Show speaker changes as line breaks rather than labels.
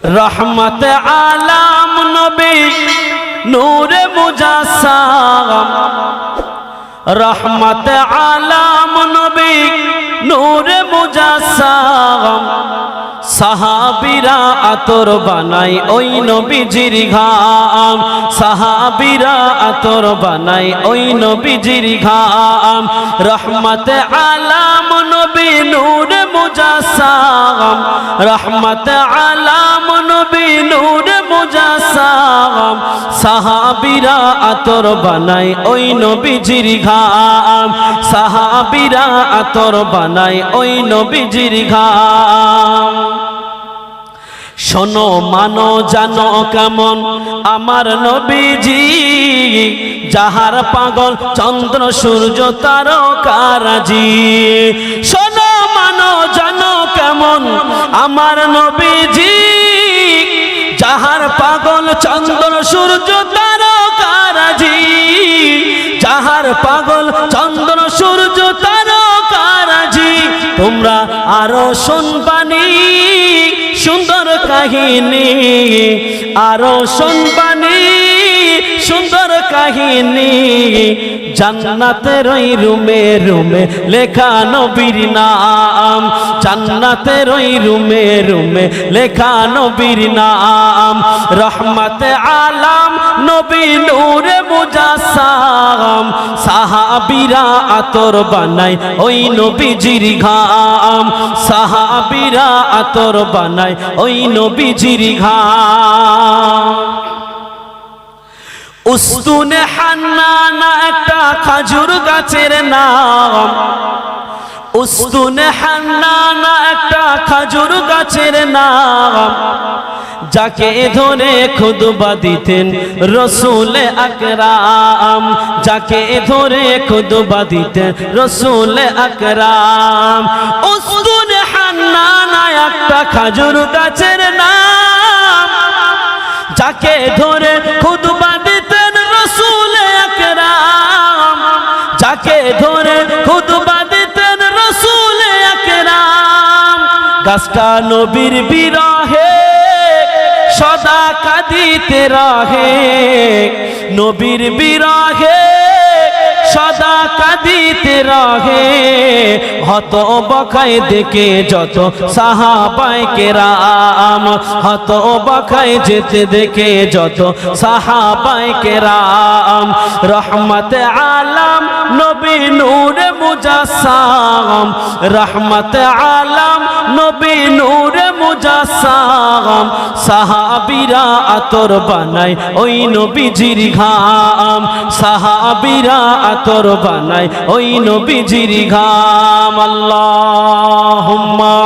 রহমত আলাম নবী নূরে মুজাসসাম, রহমত আলাম নবী নূরে মুজাসসাম। সাহাবীরা আতর বানাই ওই নবীজির ঘাম, সাহাবীরা আতর বানাই ওই নবীজির ঘাম। রহমত আলাম নবী নূরে মুজাসসাম, রহমত আলাম নবী নূরে মুজাসসাম। সাহাবীরা আতর বানাই ওই নবীজির ঘাম, সাহাবীরা আতর বানাই ওই নবীজির ঘাম। শোনো মানো জানো কেমন আমার নবীজি, যাহার পাগল চন্দ্র সূর্য তারকারাজি। শোনো মানো জানো কেমন আমার নবীজি, যাহার পাগল চন্দ্র সূর্য তারকারাজি, যাহার পাগল চন্দ্র সূর্য তারকারাজি। তোমরা আরো শুনবানি সুন্দর কাহিনী, আরো শুনবানি সুন্দর কাহিনী। জান্নাতের ওই রুমে রুমে লেখা নবীর নাম, জান্নাতের ওই রুমে রুমে লেখা নবীর নাম। রহমত আলাম নবী নূরে মুজাসসাম, সাহাবীরা আতর বানাই ওই নবীজির ঘাম, সাহাবীরা আতর বানাই ওই নবীজির ঘাম। উস্তুনে হান্নানা একটা খাজুর গাছের নাম, উস্তুনে হান্নানা একটা খাজুর গাছের নাম। যাকে ধরে খুতবা দিতেন রসুল আকরাম, যাকে ধরে খুতবা দিতেন রসুল আকরাম। উস্তুনে হান্নানা একটা খাজুর গাছের নাম, যাকে ধরে খুতবা দিতেন রসুল আকরাম, যাকে ধরে খুতবা দিতেন রসুল আকরাম। গাছটা নবীর বিরহে সদা কাঁদিতে রহে, নবীর বিরহে সদা কাঁদিতে রহে। হত বকায় দেখে যত সাহাবায়ে কেরাম, হত বকায় যেতে দেখে যত সাহাবায়ে কেরাম। রহমত আলাম নবী নূরে মুজাসসাম, রহমত আলাম নবী নূরে মুজাসসাম। সাহাবীরা আতর বানাই ওই নবীজির ঘাম, সাহাবীরা আতর বানাই ওই নবীজির ঘাম। আল্লাহুম্মা